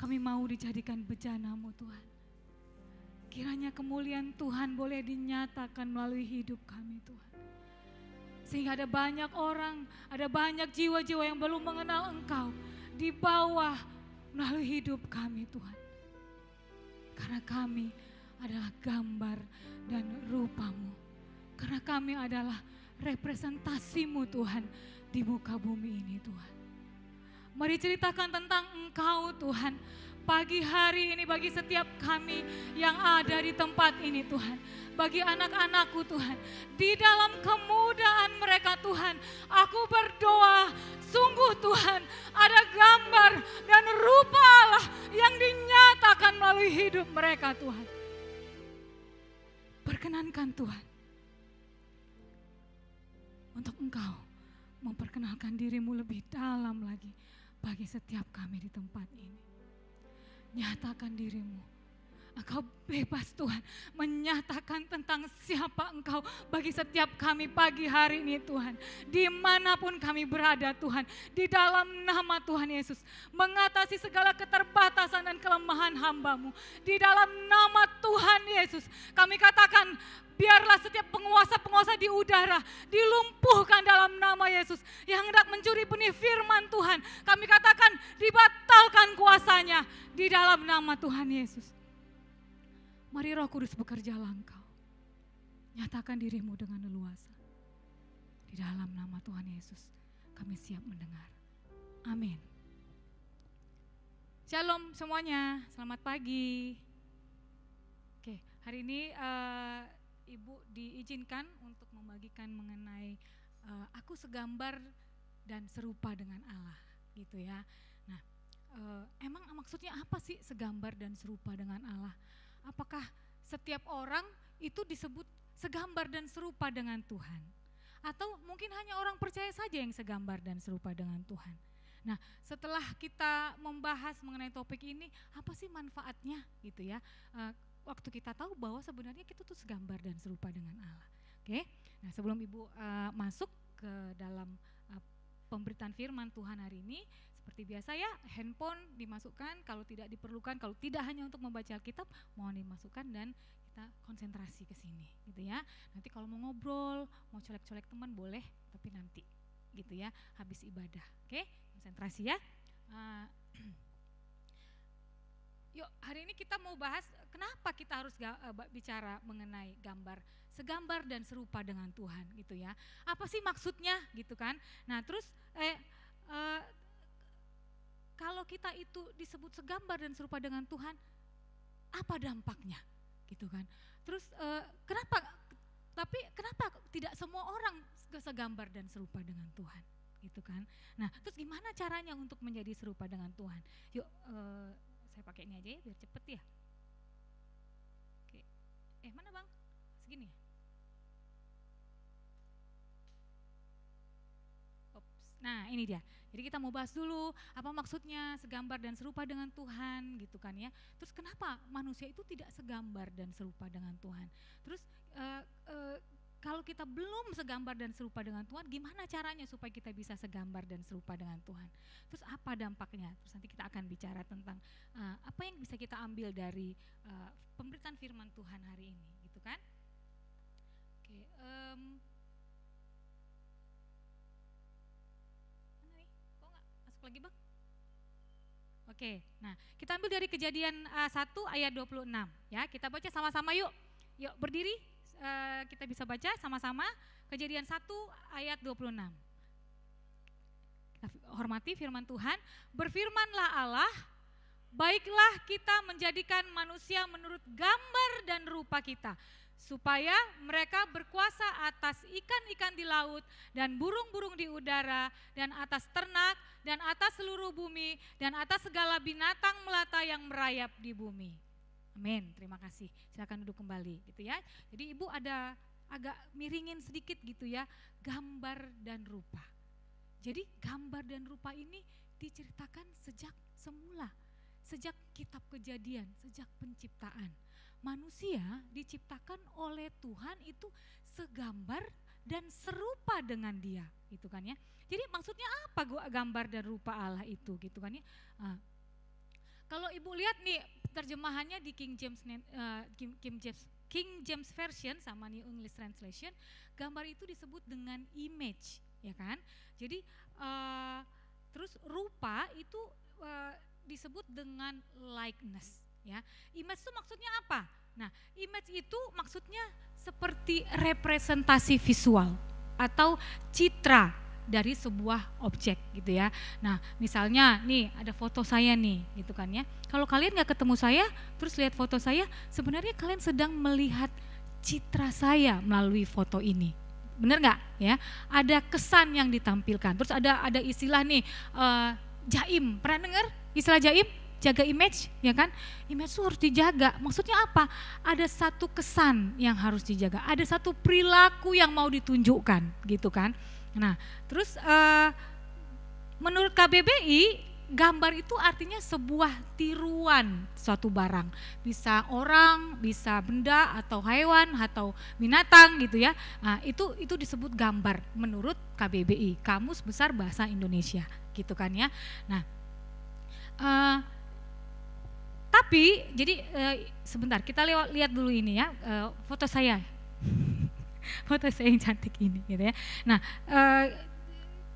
Kami mau dijadikan bejana-Mu Tuhan. Kiranya kemuliaan Tuhan boleh dinyatakan melalui hidup kami Tuhan. Sehingga ada banyak orang, ada banyak jiwa-jiwa yang belum mengenal Engkau di bawah melalui hidup kami Tuhan. Karena kami adalah gambar dan rupa-Mu. Karena kami adalah representasi-Mu Tuhan di muka bumi ini Tuhan. Mari ceritakan tentang Engkau Tuhan. Pagi hari ini bagi setiap kami yang ada di tempat ini Tuhan. Bagi anak-anakku Tuhan. Di dalam kemudaan mereka Tuhan. Aku berdoa sungguh Tuhan ada gambar dan rupa Allah yang dinyatakan melalui hidup mereka Tuhan. Perkenankan Tuhan. Untuk Engkau memperkenalkan diri-Mu lebih dalam lagi bagi setiap kami di tempat ini. Nyatakan diri-Mu. Engkau bebas Tuhan menyatakan tentang siapa Engkau bagi setiap kami pagi hari ini Tuhan. Dimanapun kami berada Tuhan, di dalam nama Tuhan Yesus. Mengatasi segala keterbatasan dan kelemahan hamba-Mu. Di dalam nama Tuhan Yesus kami katakan biarlah setiap penguasa-penguasa di udara dilumpuhkan dalam nama Yesus. Yang hendak mencuri benih firman Tuhan, kami katakan dibatalkan kuasanya di dalam nama Tuhan Yesus. Mari Roh Kudus bekerjalah Engkau. Nyatakan diri-Mu dengan leluasa. Di dalam nama Tuhan Yesus kami siap mendengar. Amin. Shalom semuanya, selamat pagi. Oke, hari ini Ibu diizinkan untuk membagikan mengenai aku segambar dan serupa dengan Allah, gitu ya. Nah, emang maksudnya apa sih segambar dan serupa dengan Allah? Apakah setiap orang itu disebut segambar dan serupa dengan Tuhan? Atau mungkin hanya orang percaya saja yang segambar dan serupa dengan Tuhan? Nah, setelah kita membahas mengenai topik ini, apa sih manfaatnya, gitu ya? Waktu kita tahu bahwa sebenarnya kita tuh segambar dan serupa dengan Allah. Oke, nah sebelum Ibu masuk ke dalam pemberitaan firman Tuhan hari ini, seperti biasa ya, handphone dimasukkan kalau tidak diperlukan, kalau tidak hanya untuk membaca Alkitab, mohon dimasukkan dan kita konsentrasi ke sini, gitu ya. Nanti kalau mau ngobrol, mau colek-colek teman boleh, tapi nanti, gitu ya, habis ibadah. Oke, konsentrasi ya. Yuk, hari ini kita mau bahas kenapa kita harus bicara mengenai gambar, segambar dan serupa dengan Tuhan, gitu ya. Apa sih maksudnya, gitu kan? Nah, terus kalau kita itu disebut segambar dan serupa dengan Tuhan, apa dampaknya, gitu kan? Terus kenapa tidak semua orang segambar dan serupa dengan Tuhan, gitu kan? Nah, terus gimana caranya untuk menjadi serupa dengan Tuhan? Yuk, saya pakai ini aja ya biar cepet ya. Oke. Mana Bang? Segini ya? Ops. Nah, ini dia. Jadi kita mau bahas dulu apa maksudnya segambar dan serupa dengan Tuhan, gitu kan ya. Terus kenapa manusia itu tidak segambar dan serupa dengan Tuhan? Terus kalau kita belum segambar dan serupa dengan Tuhan, gimana caranya supaya kita bisa segambar dan serupa dengan Tuhan? Terus apa dampaknya? Terus nanti kita akan bicara tentang apa yang bisa kita ambil dari pemberitaan firman Tuhan hari ini, gitu kan? Oke, mana nih? Kok nggak masuk lagi Bang? Oke, nah kita ambil dari Kejadian 1 ayat 26 ya. Kita baca sama-sama yuk. Yuk berdiri. Kita bisa baca sama-sama Kejadian 1 ayat 26. Kita hormati firman Tuhan. Berfirmanlah Allah, baiklah kita menjadikan manusia menurut gambar dan rupa kita, supaya mereka berkuasa atas ikan-ikan di laut dan burung-burung di udara dan atas ternak dan atas seluruh bumi dan atas segala binatang melata yang merayap di bumi. Amin, terima kasih. Silakan duduk kembali, gitu ya. Jadi Ibu ada agak miringin sedikit gitu ya, gambar dan rupa. Jadi gambar dan rupa ini diceritakan sejak semula, sejak kitab Kejadian, sejak penciptaan. Manusia diciptakan oleh Tuhan itu segambar dan serupa dengan Dia, gitu kan ya. Jadi maksudnya apa gambar dan rupa Allah itu, gitu kan ya. Kalau Ibu lihat nih terjemahannya di King James Version sama New English Translation, gambar itu disebut dengan image, ya kan? Jadi terus rupa itu disebut dengan likeness, ya. Image itu maksudnya apa? Nah, image itu maksudnya seperti representasi visual atau citra dari sebuah objek gitu ya. Nah, misalnya nih ada foto saya nih gitu kan ya. Kalau kalian nggak ketemu saya, terus lihat foto saya, sebenarnya kalian sedang melihat citra saya melalui foto ini. Bener nggak ya? Ada kesan yang ditampilkan. Terus ada istilah nih jaim. Pernah dengar istilah jaim? Jaga image, ya kan? Image itu harus dijaga. Maksudnya apa? Ada satu kesan yang harus dijaga. Ada satu perilaku yang mau ditunjukkan, gitu kan? Nah, terus menurut KBBI, gambar itu artinya sebuah tiruan suatu barang. Bisa orang, bisa benda atau hewan atau binatang gitu ya. Nah, itu disebut gambar menurut KBBI, Kamus Besar Bahasa Indonesia, gitu kan ya. Nah, tapi jadi sebentar kita lihat dulu ini ya, foto saya. Foto saya yang cantik ini gitu ya. Nah,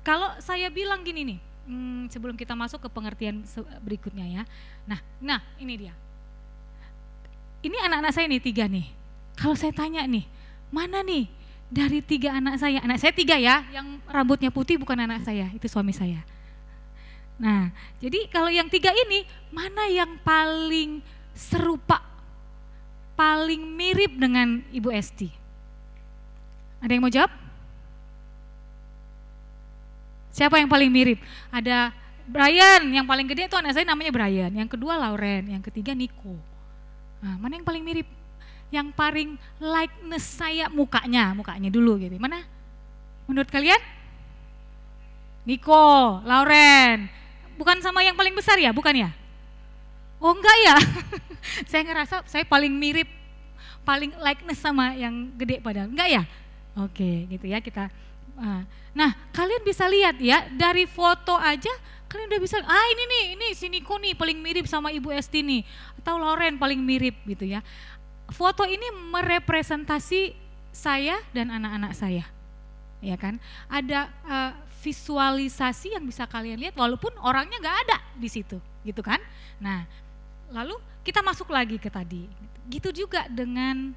kalau saya bilang gini nih, sebelum kita masuk ke pengertian berikutnya ya. Nah ini dia. Ini anak-anak saya nih 3 nih. Kalau saya tanya nih, mana nih dari 3 anak saya 3 ya, yang rambutnya putih bukan anak saya, itu suami saya. Nah, jadi kalau yang 3 ini, mana yang paling serupa, paling mirip dengan Ibu Esti? Ada yang mau jawab? Siapa yang paling mirip? Ada Brian, yang paling gede itu anak saya namanya Brian, yang kedua Lauren, yang ketiga Nico. Nah, mana yang paling mirip? Yang paling likeness saya mukanya dulu gitu. Mana? Menurut kalian? Nico, Lauren. Bukan sama yang paling besar ya, bukan ya? Oh enggak ya, saya ngerasa saya paling mirip, paling likeness sama yang gede padahal, enggak ya? Oke gitu ya kita. Nah kalian bisa lihat ya, dari foto aja kalian udah bisa, ini si Niko nih paling mirip sama Ibu Esti nih, atau Lauren paling mirip gitu ya. Foto ini merepresentasi saya dan anak-anak saya, ya kan? Ada visualisasi yang bisa kalian lihat walaupun orangnya nggak ada di situ, gitu kan? Nah, lalu kita masuk lagi ke tadi. Gitu juga dengan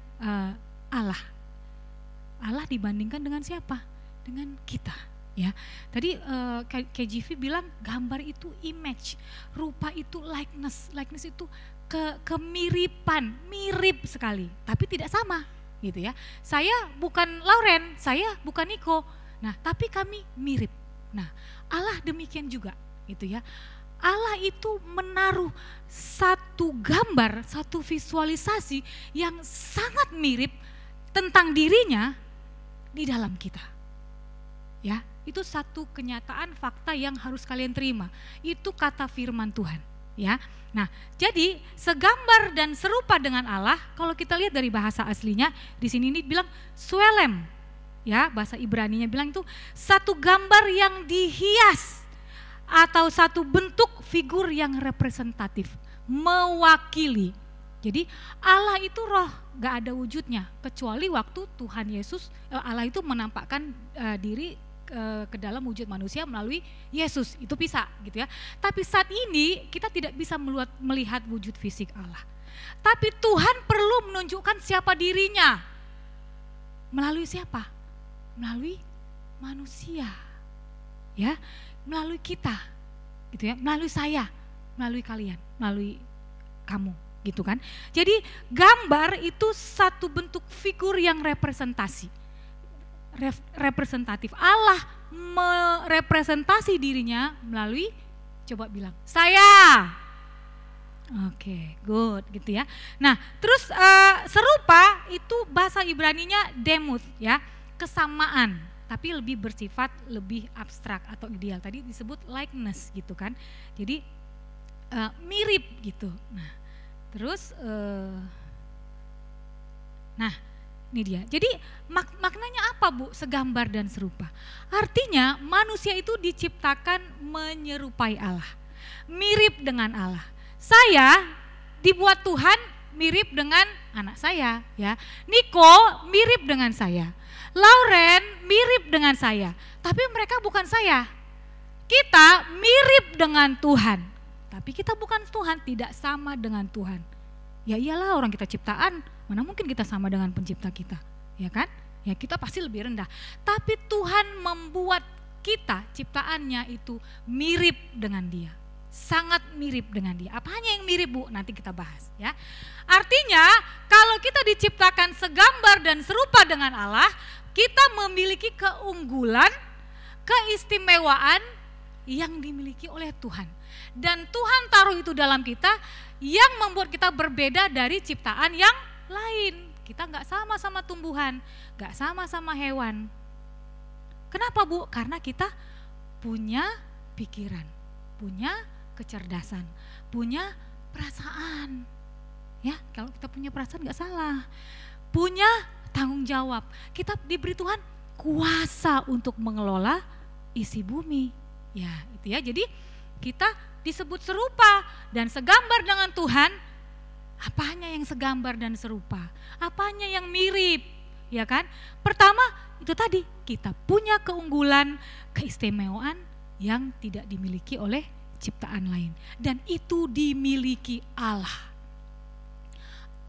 Allah. Allah dibandingkan dengan siapa? Dengan kita, ya. Tadi KJV bilang gambar itu image, rupa itu likeness. Likeness itu kemiripan, mirip sekali, tapi tidak sama, gitu ya. Saya bukan Lauren, saya bukan Niko. Nah, tapi kami mirip. Nah, Allah demikian juga, gitu ya. Allah itu menaruh satu gambar, satu visualisasi yang sangat mirip tentang dirinya di dalam kita. Ya, itu satu kenyataan fakta yang harus kalian terima. Itu kata firman Tuhan, ya. Nah, jadi segambar dan serupa dengan Allah, kalau kita lihat dari bahasa aslinya, di sini ini bilang suelem. Ya, bahasa Ibraninya bilang itu satu gambar yang dihias atau satu bentuk figur yang representatif, mewakili. Jadi Allah itu roh, gak ada wujudnya kecuali waktu Tuhan Yesus, Allah itu menampakkan diri ke dalam wujud manusia melalui Yesus, itu bisa gitu ya. Tapi saat ini kita tidak bisa melihat wujud fisik Allah. Tapi Tuhan perlu menunjukkan siapa dirinya. Melalui siapa? Melalui manusia, ya, melalui kita, gitu ya, melalui saya, melalui kalian, melalui kamu, gitu kan. Jadi gambar itu satu bentuk figur yang representatif. Allah merepresentasi dirinya melalui, coba bilang, saya. Oke, good, gitu ya. Nah, terus serupa itu bahasa Ibraninya demuth, ya. Kesamaan, tapi lebih bersifat lebih abstrak atau ideal. Tadi disebut likeness gitu kan. Jadi mirip gitu. Nah, terus nah, ini dia. Jadi maknanya apa, Bu? Segambar dan serupa. Artinya manusia itu diciptakan menyerupai Allah. Mirip dengan Allah. Saya dibuat Tuhan mirip dengan anak saya, ya. Niko mirip dengan saya. Lauren mirip dengan saya. Tapi mereka bukan saya. Kita mirip dengan Tuhan. Tapi kita bukan Tuhan, tidak sama dengan Tuhan. Ya iyalah, orang kita ciptaan, mana mungkin kita sama dengan pencipta kita, ya kan? Ya kita pasti lebih rendah. Tapi Tuhan membuat kita, ciptaannya itu mirip dengan Dia. Sangat mirip dengan Dia. Apanya yang mirip, Bu? Nanti kita bahas, ya. Artinya kalau kita diciptakan segambar dan serupa dengan Allah, kita memiliki keunggulan, keistimewaan yang dimiliki oleh Tuhan. Dan Tuhan taruh itu dalam kita yang membuat kita berbeda dari ciptaan yang lain. Kita gak sama-sama tumbuhan, gak sama-sama hewan. Kenapa, Bu? Karena kita punya pikiran, punya kecerdasan, punya perasaan. Ya, kalau kita punya perasaan gak salah. Punya tanggung jawab. Kita diberi Tuhan kuasa untuk mengelola isi bumi. Ya, itu ya. Jadi kita disebut serupa dan segambar dengan Tuhan. Apanya yang segambar dan serupa? Apanya yang mirip? Ya kan? Pertama, itu tadi, kita punya keunggulan, keistimewaan yang tidak dimiliki oleh ciptaan lain. Dan itu dimiliki Allah.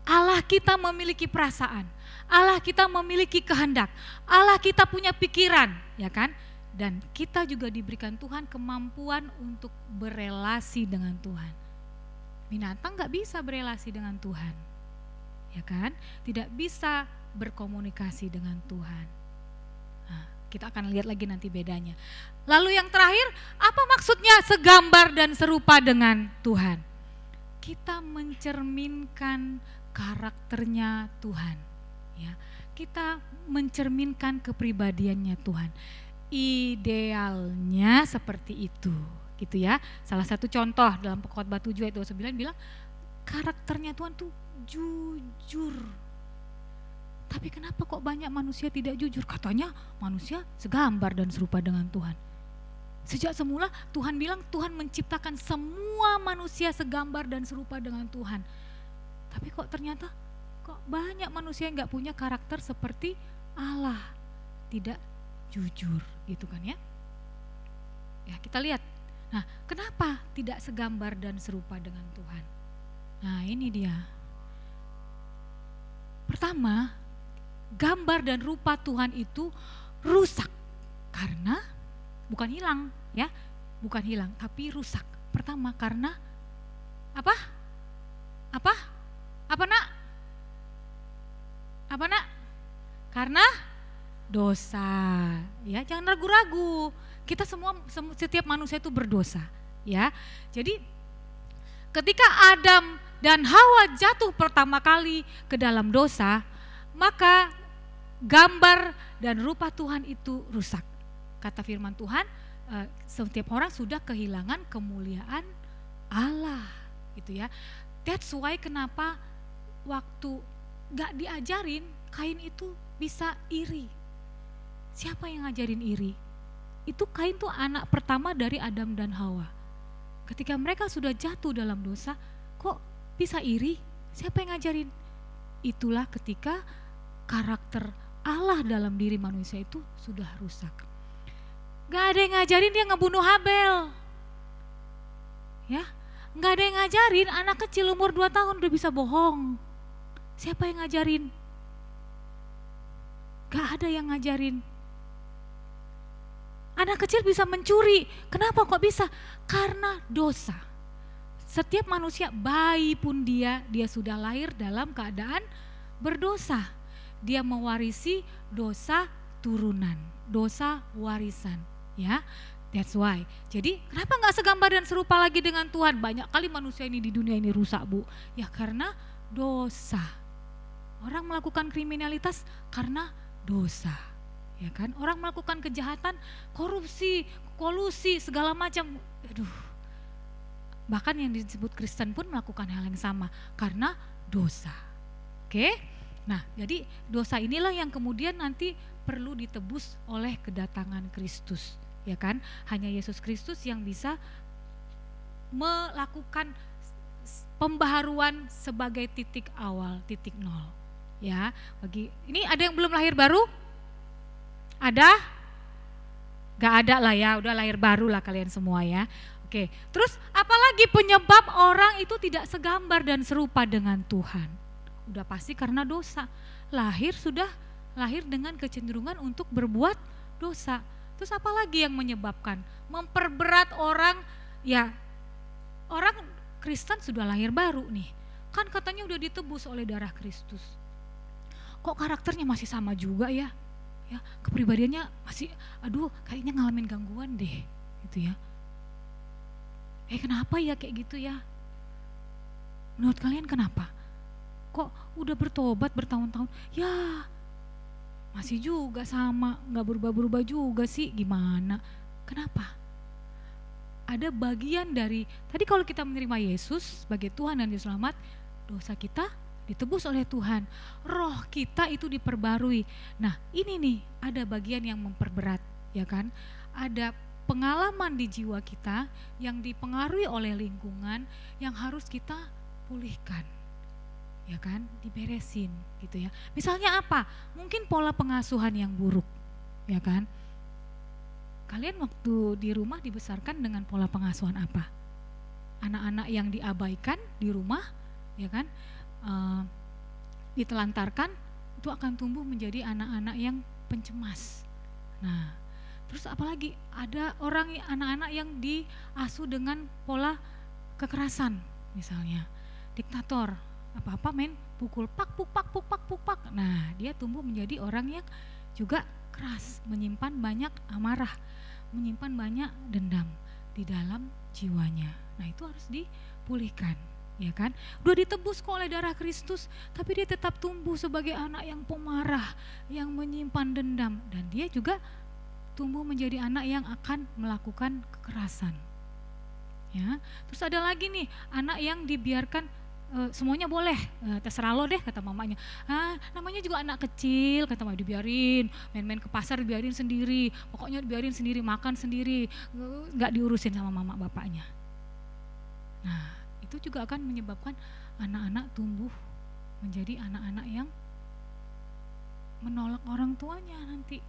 Allah kita memiliki perasaan. Allah kita memiliki kehendak. Allah kita punya pikiran, ya kan? Dan kita juga diberikan Tuhan kemampuan untuk berelasi dengan Tuhan. Binatang gak bisa berelasi dengan Tuhan, ya kan? Tidak bisa berkomunikasi dengan Tuhan. Nah, kita akan lihat lagi nanti bedanya. Lalu yang terakhir, apa maksudnya segambar dan serupa dengan Tuhan? Kita mencerminkan karakternya Tuhan, ya. Kita mencerminkan kepribadiannya Tuhan. Idealnya seperti itu, gitu ya. Salah satu contoh dalam Pengkhotbah 7 ayat 29 bilang karakternya Tuhan tuh jujur. Tapi kenapa kok banyak manusia tidak jujur? Katanya manusia segambar dan serupa dengan Tuhan. Sejak semula Tuhan bilang Tuhan menciptakan semua manusia segambar dan serupa dengan Tuhan. Tapi kok ternyata kok banyak manusia yang gak punya karakter seperti Allah, tidak jujur, gitu kan ya. Ya kita lihat, nah kenapa tidak segambar dan serupa dengan Tuhan? Nah ini dia. Pertama, gambar dan rupa Tuhan itu rusak karena bukan hilang, ya, bukan hilang, tapi rusak. Pertama karena apa? Apa nak? Apa nak? Karena dosa, ya. Jangan ragu-ragu. Kita setiap manusia itu berdosa, ya. Jadi ketika Adam dan Hawa jatuh pertama kali ke dalam dosa, maka gambar dan rupa Tuhan itu rusak. Kata firman Tuhan, setiap orang sudah kehilangan kemuliaan Allah, gitu ya. That's why kenapa waktu gak diajarin Kain itu bisa iri. Siapa yang ngajarin iri? Itu Kain tuh anak pertama dari Adam dan Hawa. Ketika mereka sudah jatuh dalam dosa, kok bisa iri? Siapa yang ngajarin? Itulah ketika karakter Allah dalam diri manusia itu sudah rusak. Gak ada yang ngajarin dia ngebunuh Habel. Ya, gak ada yang ngajarin anak kecil umur 2 tahun udah bisa bohong. Siapa yang ngajarin? Gak ada yang ngajarin. Anak kecil bisa mencuri. Kenapa kok bisa? Karena dosa. Setiap manusia, bayi pun dia sudah lahir dalam keadaan berdosa. Dia mewarisi dosa turunan, dosa warisan, ya. That's why. Jadi kenapa gak segambar dan serupa lagi dengan Tuhan? Banyak kali manusia ini di dunia ini rusak, Bu. Ya karena dosa. Orang melakukan kriminalitas karena dosa. Ya kan? Orang melakukan kejahatan, korupsi, kolusi, segala macam. Aduh. Bahkan yang disebut Kristen pun melakukan hal yang sama karena dosa. Oke? Nah, jadi dosa inilah yang kemudian nanti perlu ditebus oleh kedatangan Kristus. Ya kan? Hanya Yesus Kristus yang bisa melakukan pembaharuan sebagai titik awal, titik nol. Ya, bagi ini ada yang belum lahir baru? Ada? Gak ada lah ya, udah lahir baru lah kalian semua ya. Oke, terus apalagi penyebab orang itu tidak segambar dan serupa dengan Tuhan? Udah pasti karena dosa. Lahir dengan kecenderungan untuk berbuat dosa. Terus apalagi yang menyebabkan? Memperberat orang, ya orang Kristen sudah lahir baru nih. Kan katanya udah ditebus oleh darah Kristus. Kok karakternya masih sama juga ya? Ya, kepribadiannya masih, aduh kayaknya ngalamin gangguan deh gitu ya. Kenapa ya kayak gitu ya? Menurut kalian kenapa? Kok udah bertobat bertahun-tahun, ya masih juga sama, gak berubah-berubah juga sih, gimana? Kenapa? Ada bagian dari, tadi kalau kita menerima Yesus sebagai Tuhan dan Juru Selamat, dosa kita ditebus oleh Tuhan, roh kita itu diperbarui. Nah ini nih ada bagian yang memperberat, ya kan? Ada pengalaman di jiwa kita yang dipengaruhi oleh lingkungan yang harus kita pulihkan, ya kan? Diberesin gitu ya. Misalnya apa? Mungkin pola pengasuhan yang buruk, ya kan? Kalian waktu di rumah dibesarkan dengan pola pengasuhan apa? Anak-anak yang diabaikan di rumah, ya kan? Ditelantarkan, itu akan tumbuh menjadi anak-anak yang pencemas. Nah, terus apalagi ada anak-anak yang diasuh dengan pola kekerasan, misalnya diktator, apa-apa main pukul, pak. Nah, dia tumbuh menjadi orang yang juga keras, menyimpan banyak amarah, menyimpan banyak dendam di dalam jiwanya. Nah, itu harus dipulihkan, ya kan? Udah ditebus kok oleh darah Kristus, tapi dia tetap tumbuh sebagai anak yang pemarah, yang menyimpan dendam, dan dia juga tumbuh menjadi anak yang akan melakukan kekerasan. Ya, terus ada lagi nih anak yang dibiarkan semuanya boleh, terserah lo deh kata mamanya. Namanya juga anak kecil, kata mama, dibiarin main-main ke pasar, dibiarin sendiri, pokoknya dibiarin sendiri, makan sendiri, nggak diurusin sama mama bapaknya. Nah, itu juga akan menyebabkan anak-anak tumbuh menjadi anak-anak yang menolak orang tuanya nanti,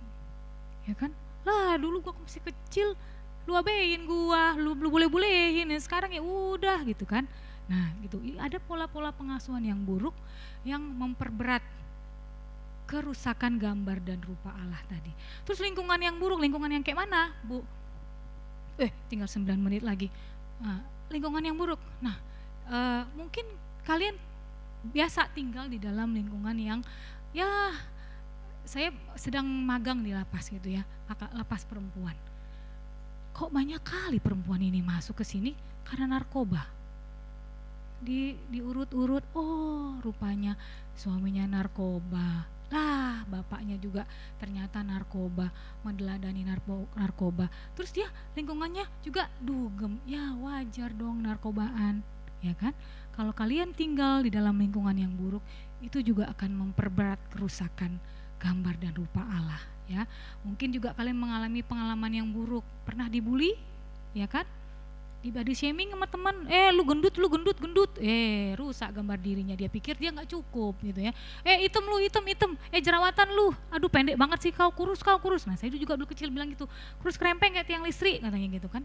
ya kan? Lah dulu gua masih kecil, lu abein gua, lu boleh-bolehin, sekarang ya udah gitu kan. Nah gitu, ada pola-pola pengasuhan yang buruk yang memperberat kerusakan gambar dan rupa Allah tadi. Terus lingkungan yang buruk, lingkungan yang kayak mana, Bu? Tinggal 9 menit lagi. Lingkungan yang buruk. Nah, mungkin kalian biasa tinggal di dalam lingkungan yang, ya saya sedang magang di lapas gitu ya, lapas perempuan. Kok banyak kali perempuan ini masuk ke sini karena narkoba. Diurut-urut, oh rupanya suaminya narkoba, lah bapaknya juga ternyata narkoba, meneladani narkoba. Terus dia lingkungannya juga dugem, ya wajar dong narkobaan, ya kan? Kalau kalian tinggal di dalam lingkungan yang buruk, itu juga akan memperberat kerusakan gambar dan rupa Allah, ya. Mungkin juga kalian mengalami pengalaman yang buruk, pernah dibully, ya kan? Di body shaming sama teman, lu gendut, rusak gambar dirinya, dia pikir dia nggak cukup gitu ya. Hitam, jerawatan lu, aduh pendek banget sih kau, kurus. Nah saya juga dulu kecil bilang gitu, kurus krempeng kayak tiang listrik katanya gitu kan.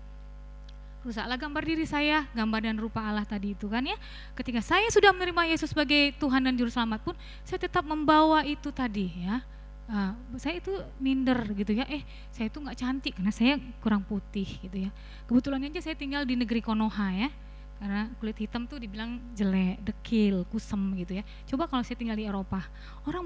Rusaklah gambar diri saya, gambar dan rupa Allah tadi itu kan ya. Ketika saya sudah menerima Yesus sebagai Tuhan dan Juru Selamat pun, saya tetap membawa itu tadi ya. Saya itu minder gitu ya, saya itu nggak cantik karena saya kurang putih gitu ya. Kebetulan aja saya tinggal di negeri Konoha ya, karena kulit hitam tuh dibilang jelek, dekil, kusem gitu ya. Coba kalau saya tinggal di Eropa, orang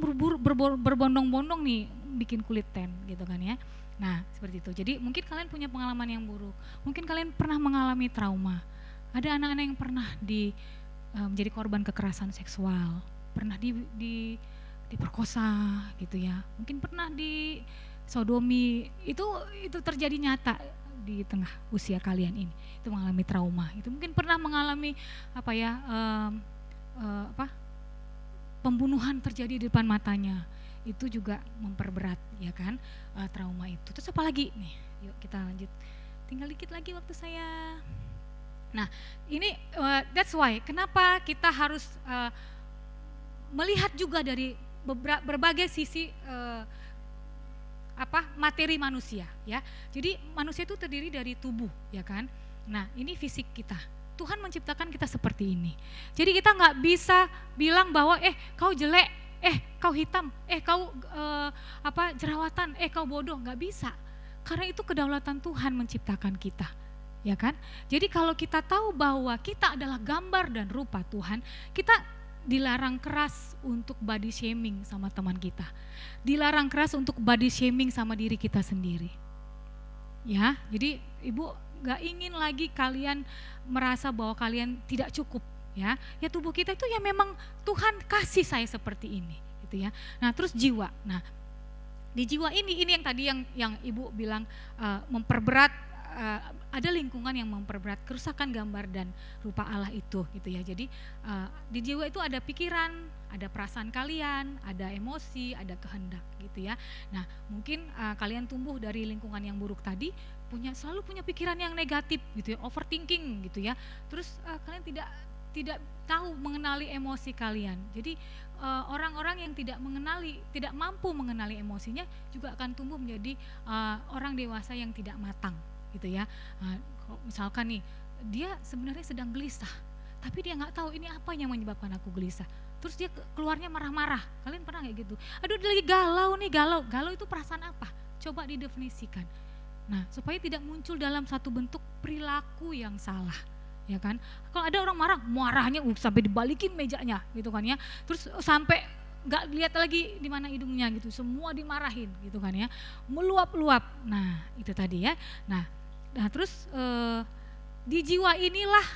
berbondong-bondong nih bikin kulit tan gitu kan ya. Nah seperti itu. Jadi mungkin kalian punya pengalaman yang buruk, mungkin kalian pernah mengalami trauma. Ada anak-anak yang pernah menjadi korban kekerasan seksual, pernah diperkosa gitu ya, mungkin pernah disodomi, itu terjadi nyata di tengah usia kalian ini, itu mengalami trauma, itu mungkin pernah mengalami pembunuhan terjadi di depan matanya, itu juga memperberat ya kan, trauma itu. Terus apa lagi nih, yuk kita lanjut, tinggal dikit lagi waktu saya. Nah, ini that's why kenapa kita harus melihat juga dari berbagai sisi materi manusia, ya. Jadi manusia itu terdiri dari tubuh, ya kan. Nah, ini fisik kita. Tuhan menciptakan kita seperti ini. Jadi kita nggak bisa bilang bahwa kau jelek, kau hitam, kau jerawatan, kau bodoh, nggak bisa. Karena itu kedaulatan Tuhan menciptakan kita, ya kan? Jadi kalau kita tahu bahwa kita adalah gambar dan rupa Tuhan, kita dilarang keras untuk body shaming sama teman kita. Dilarang keras untuk body shaming sama diri kita sendiri. Ya, jadi Ibu gak ingin lagi kalian merasa bahwa kalian tidak cukup, ya. Ya tubuh kita itu ya memang Tuhan kasih saya seperti ini, gitu ya. Nah, terus jiwa. Nah, di jiwa ini yang tadi yang Ibu bilang memperberat, ada lingkungan yang memperberat kerusakan gambar dan rupa Allah itu, gitu ya. Jadi di jiwa itu ada pikiran, ada perasaan kalian, ada emosi, ada kehendak, gitu ya. Nah, mungkin kalian tumbuh dari lingkungan yang buruk tadi, selalu punya pikiran yang negatif, gitu ya, overthinking, gitu ya. Terus kalian tidak tahu mengenali emosi kalian. Jadi orang-orang yang tidak mampu mengenali emosinya juga akan tumbuh menjadi orang dewasa yang tidak matang, gitu ya. Misalkan nih, dia sebenarnya sedang gelisah, tapi dia nggak tahu ini apa yang menyebabkan aku gelisah. Terus dia keluarnya marah-marah. Kalian pernah kayak gitu? Aduh, dia lagi galau nih, galau itu perasaan apa? Coba didefinisikan. Nah, supaya tidak muncul dalam satu bentuk perilaku yang salah, ya kan? Kalau ada orang marahnya sampai dibalikin mejanya, gitu kan ya. Terus sampai nggak lihat lagi di mana hidungnya, gitu. Semua dimarahin, gitu kan ya. Meluap-luap. Nah, itu tadi ya. Nah terus di jiwa inilah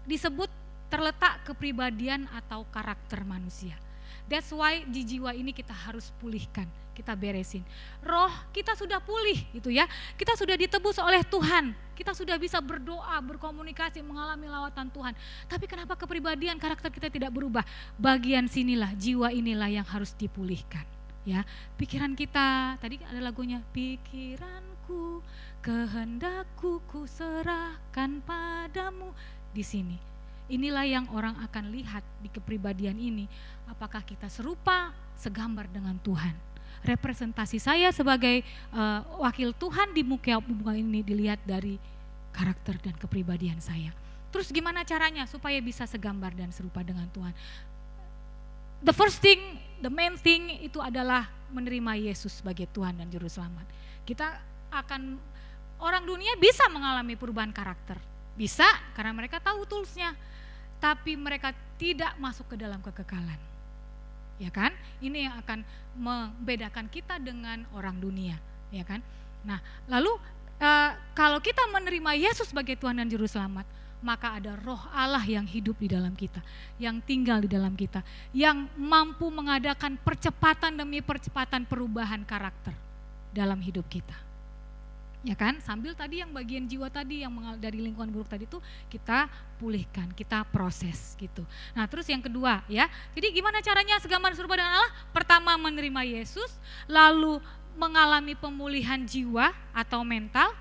disebut terletak kepribadian atau karakter manusia. That's why di jiwa ini kita harus pulihkan, kita beresin. Roh kita sudah pulih, gitu ya. Kita sudah ditebus oleh Tuhan. Kita sudah bisa berdoa, berkomunikasi, mengalami lawatan Tuhan. Tapi kenapa kepribadian, karakter kita tidak berubah? Bagian sinilah, jiwa inilah yang harus dipulihkan, ya. Pikiran kita, tadi ada lagunya, pikiranku, kehendakku ku serahkan padamu. Di sini, inilah yang orang akan lihat di kepribadian ini. Apakah kita serupa, segambar dengan Tuhan? Representasi saya sebagai wakil Tuhan di muka ini dilihat dari karakter dan kepribadian saya. Terus gimana caranya supaya bisa segambar dan serupa dengan Tuhan? The first thing, the main thing itu adalah menerima Yesus sebagai Tuhan dan Juru Selamat. Orang dunia bisa mengalami perubahan karakter. Bisa karena mereka tahu toolsnya, tapi mereka tidak masuk ke dalam kekekalan, ya kan? Ini yang akan membedakan kita dengan orang dunia, ya kan? Nah, lalu kalau kita menerima Yesus sebagai Tuhan dan Juru Selamat, maka ada Roh Allah yang hidup di dalam kita, yang tinggal di dalam kita, yang mampu mengadakan percepatan demi percepatan perubahan karakter dalam hidup kita. Ya kan, sambil tadi yang bagian jiwa tadi yang dari lingkungan buruk tadi itu kita pulihkan, kita proses, gitu. Nah, terus yang kedua, ya, jadi gimana caranya segambar serupa dengan Allah? Pertama, menerima Yesus, lalu mengalami pemulihan jiwa atau mental,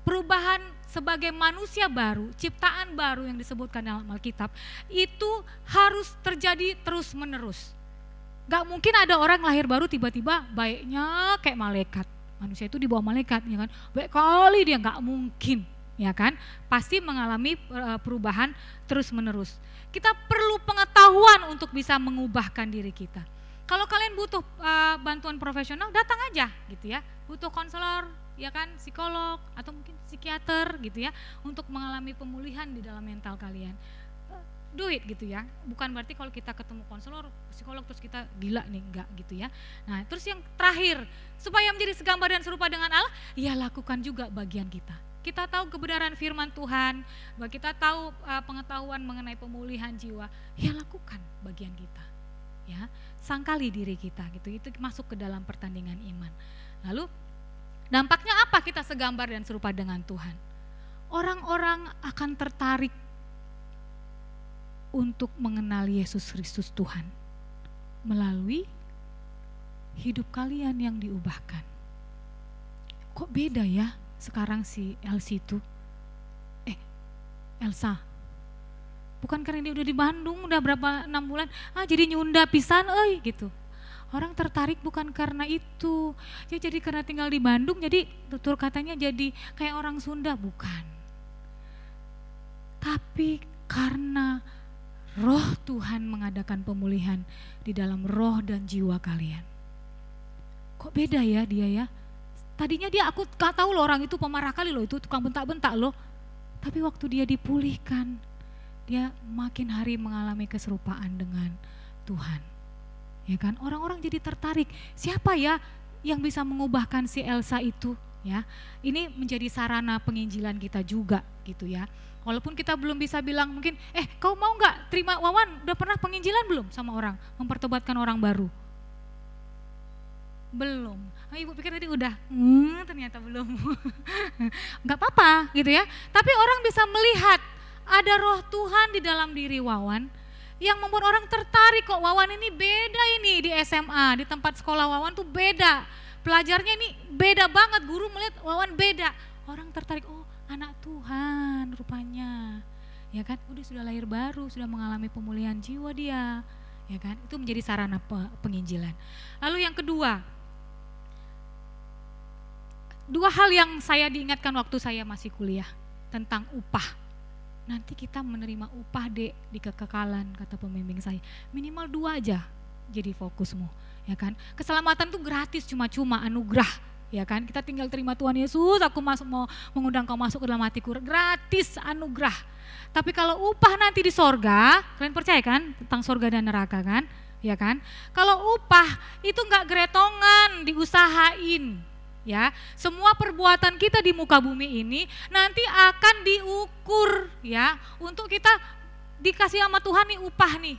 perubahan sebagai manusia baru, ciptaan baru yang disebutkan dalam Alkitab, itu harus terjadi terus menerus. Gak mungkin ada orang lahir baru tiba-tiba baiknya kayak malaikat. Manusia itu di bawah malaikat, ya kan? Baik kali dia, nggak mungkin, ya kan? Pasti mengalami perubahan terus menerus. Kita perlu pengetahuan untuk bisa mengubahkan diri kita. Kalau kalian butuh bantuan profesional, datang aja, gitu ya. Butuh konselor, ya kan, psikolog atau mungkin psikiater, gitu ya, untuk mengalami pemulihan di dalam mental kalian. Do it, gitu ya. Bukan berarti kalau kita ketemu konselor, psikolog terus kita gila nih, enggak, gitu ya. Nah, terus yang terakhir, supaya menjadi segambar dan serupa dengan Allah, ya lakukan juga bagian kita. Kita tahu kebenaran firman Tuhan, bahwa kita tahu pengetahuan mengenai pemulihan jiwa, ya lakukan bagian kita. Ya, sangkali diri kita, gitu. Itu masuk ke dalam pertandingan iman. Lalu dampaknya apa kita segambar dan serupa dengan Tuhan? Orang-orang akan tertarik untuk mengenal Yesus Kristus Tuhan melalui hidup kalian yang diubahkan. Kok beda ya sekarang si Elsie itu? Elsa. Bukan karena dia udah di Bandung, udah berapa 6 bulan, jadi nyunda pisan gitu. Orang tertarik bukan karena itu. Jadi karena tinggal di Bandung, jadi tutur katanya jadi kayak orang Sunda, bukan. Tapi karena Roh Tuhan mengadakan pemulihan di dalam roh dan jiwa kalian. Kok beda ya dia ya? Tadinya aku gak tahu loh, orang itu pemarah kali loh, itu tukang bentak-bentak loh. Tapi waktu dia dipulihkan, dia makin hari mengalami keserupaan dengan Tuhan. Ya kan? Orang-orang jadi tertarik. Siapa ya yang bisa mengubahkan si Elsa itu? Ya, ini menjadi sarana penginjilan kita juga gitu ya. Walaupun kita belum bisa bilang mungkin, kau mau nggak terima Wawan? Udah pernah penginjilan belum sama orang, mempertobatkan orang baru? Belum. Ibu pikir tadi udah, ternyata belum. Nggak apa-apa gitu ya. Tapi orang bisa melihat ada roh Tuhan di dalam diri Wawan yang membuat orang tertarik, kok Wawan ini beda ini di SMA, di tempat sekolah Wawan tuh beda. Pelajarnya ini beda banget, guru melihat Wawan beda. Orang tertarik, oh anak Tuhan rupanya. Ya kan, sudah lahir baru, sudah mengalami pemulihan jiwa dia. Ya kan, itu menjadi sarana penginjilan. Lalu yang kedua, dua hal yang saya diingatkan waktu saya masih kuliah tentang upah. Nanti kita menerima upah di kekekalan, kata pembimbing saya. Minimal 2 aja jadi fokusmu, ya kan. Keselamatan itu gratis, cuma-cuma anugerah, ya kan. Kita tinggal terima Tuhan Yesus, aku mau mengundang kau masuk ke dalam hatiku, gratis anugerah. Tapi kalau upah nanti di sorga, kalian percaya kan tentang sorga dan neraka kan, ya kan. Kalau upah itu enggak gretongan, diusahain. Ya, semua perbuatan kita di muka bumi ini nanti akan diukur ya, untuk kita dikasih sama Tuhan nih upah nih,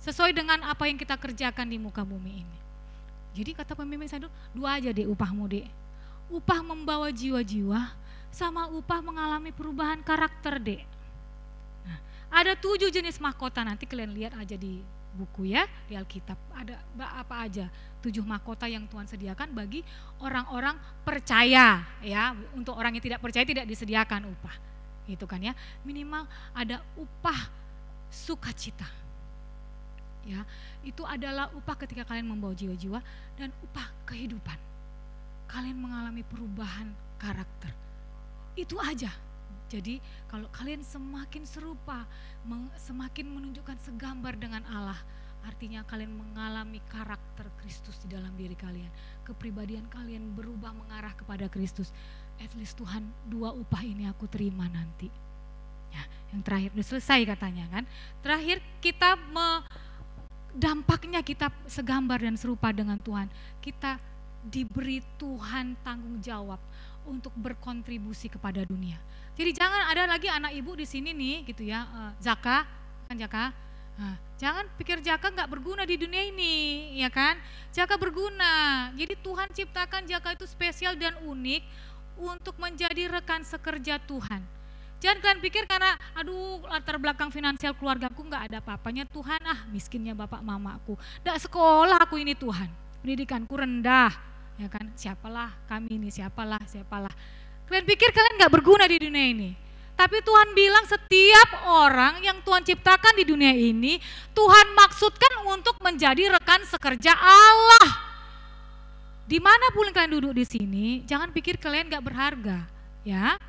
sesuai dengan apa yang kita kerjakan di muka bumi ini. Jadi kata pemimpin saya dulu, 2 aja deh upahmu deh, upah membawa jiwa-jiwa sama upah mengalami perubahan karakter deh. Nah, ada 7 jenis mahkota, nanti kalian lihat aja di buku ya, di Alkitab ada apa aja 7 mahkota yang Tuhan sediakan bagi orang-orang percaya ya. Untuk orang yang tidak percaya tidak disediakan upah, gitu kan ya. Minimal ada upah sukacita ya, itu adalah upah ketika kalian membawa jiwa-jiwa, dan upah kehidupan kalian mengalami perubahan karakter, itu aja. Jadi kalau kalian semakin serupa, semakin menunjukkan segambar dengan Allah, artinya kalian mengalami karakter Kristus di dalam diri kalian. Kepribadian kalian berubah mengarah kepada Kristus. At least Tuhan, 2 upah ini aku terima nanti. Ya, yang terakhir udah selesai katanya kan. Terakhir kita dampaknya kita segambar dan serupa dengan Tuhan. Kita diberi Tuhan tanggung jawab untuk berkontribusi kepada dunia. Jadi jangan ada lagi anak ibu di sini nih gitu ya, Zaka, kan Zaka. Nah, jangan pikir Zaka nggak berguna di dunia ini, ya kan? Zaka berguna. Jadi Tuhan ciptakan Zaka itu spesial dan unik untuk menjadi rekan sekerja Tuhan. Jangan kalian pikir karena latar belakang finansial keluargaku nggak ada apa-apanya, Tuhan miskinnya bapak mamaku, nggak sekolah aku ini Tuhan, pendidikanku rendah, ya kan? Siapalah kami ini, siapalah. Kalian pikir kalian gak berguna di dunia ini. Tapi Tuhan bilang setiap orang yang Tuhan ciptakan di dunia ini, Tuhan maksudkan untuk menjadi rekan sekerja Allah. Dimanapun kalian duduk di sini, jangan pikir kalian gak berharga, ya.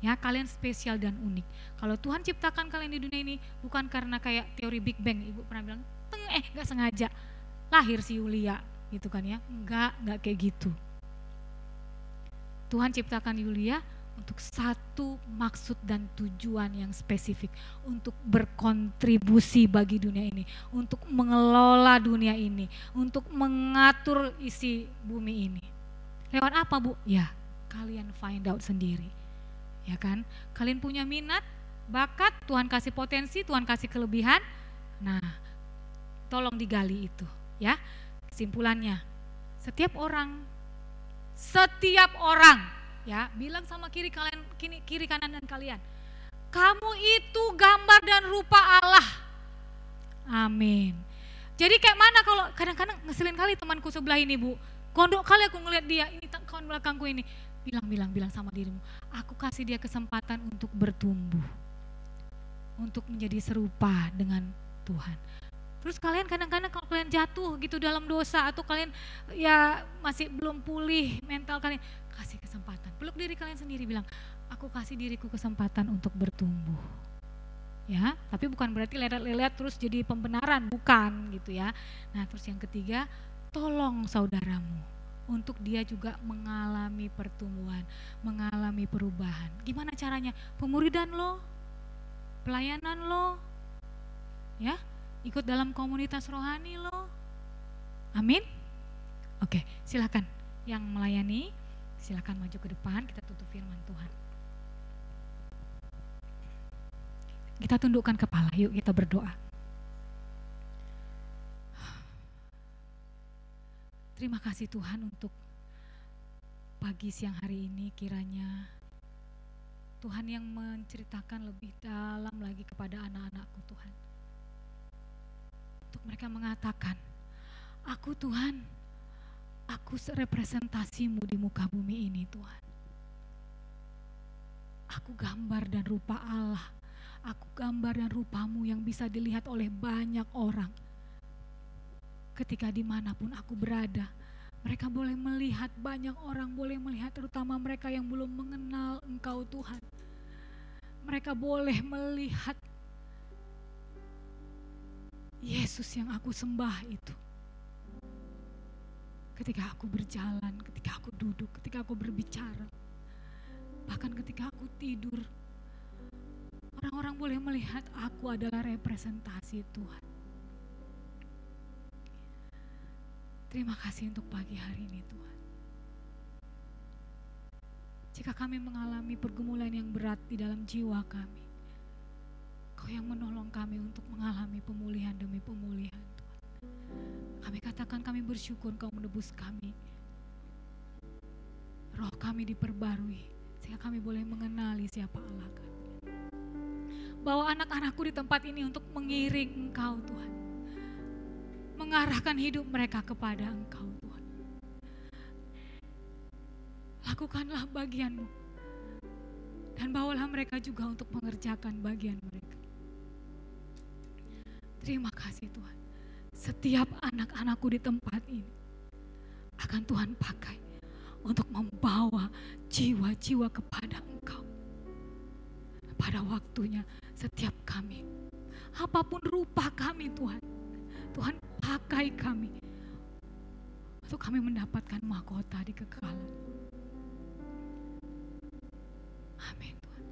Ya, kalian spesial dan unik. Kalau Tuhan ciptakan kalian di dunia ini bukan karena kayak teori Big Bang, ibu pernah bilang, gak sengaja lahir si Yulia, gitu kan ya. Enggak kayak gitu. Tuhan ciptakan Yulia untuk satu maksud dan tujuan yang spesifik, untuk berkontribusi bagi dunia ini, untuk mengelola dunia ini, untuk mengatur isi bumi ini. Lewat apa, Bu? Ya, kalian find out sendiri. Ya kan? Kalian punya minat, bakat, Tuhan kasih potensi, Tuhan kasih kelebihan. Nah, tolong digali itu, ya. Kesimpulannya, setiap orang ya, bilang sama kiri kanan dan kalian, kamu itu gambar dan rupa Allah. Amin. Jadi kayak mana kalau kadang-kadang ngeselin kali temanku sebelah ini, Bu, gondok kali aku ngeliat dia, ini kawan belakangku ini, bilang sama dirimu, aku kasih dia kesempatan untuk bertumbuh, untuk menjadi serupa dengan Tuhan. Terus kalian kadang-kadang kalau kalian jatuh gitu dalam dosa, atau kalian ya masih belum pulih mental kalian, kasih kesempatan, peluk diri kalian sendiri, bilang, aku kasih diriku kesempatan untuk bertumbuh. Ya, tapi bukan berarti lelet-lelet terus jadi pembenaran, bukan gitu ya. Nah, terus yang ketiga, tolong saudaramu untuk dia juga mengalami pertumbuhan, mengalami perubahan. Gimana caranya? Pemuridan lo, pelayanan lo, ya, ikut dalam komunitas rohani lo. Amin. Oke, silakan yang melayani, silakan maju ke depan, kita tutup firman Tuhan. Kita tundukkan kepala, yuk kita berdoa. Terima kasih Tuhan untuk pagi siang hari ini, kiranya Tuhan yang menceritakan lebih dalam lagi kepada anak-anakku Tuhan. Untuk mereka mengatakan, aku Tuhan, aku representasimu di muka bumi ini Tuhan. Aku gambar dan rupa Allah, aku gambar dan rupamu yang bisa dilihat oleh banyak orang. Ketika dimanapun aku berada, mereka boleh melihat, banyak orang boleh melihat, terutama mereka yang belum mengenal Engkau Tuhan. Mereka boleh melihat Yesus yang aku sembah itu. Ketika aku berjalan, ketika aku duduk, ketika aku berbicara, bahkan ketika aku tidur, orang-orang boleh melihat aku adalah representasi Tuhan. Terima kasih untuk pagi hari ini Tuhan. Jika kami mengalami pergumulan yang berat di dalam jiwa kami, Kau yang menolong kami untuk mengalami pemulihan demi pemulihan Tuhan. Kami katakan kami bersyukur Kau menebus kami. Roh kami diperbarui sehingga kami boleh mengenali siapa Allah kami. Bawa anak-anakku di tempat ini untuk mengiring Engkau Tuhan, mengarahkan hidup mereka kepada Engkau Tuhan. Lakukanlah bagian-Mu dan bawalah mereka juga untuk mengerjakan bagian mereka. Terima kasih Tuhan. Setiap anak-anakku di tempat ini akan Tuhan pakai untuk membawa jiwa-jiwa kepada Engkau. Pada waktunya setiap kami, apapun rupa kami Tuhan, Tuhan pakai kami untuk kami mendapatkan mahkota di kekekalan. Amin Tuhan.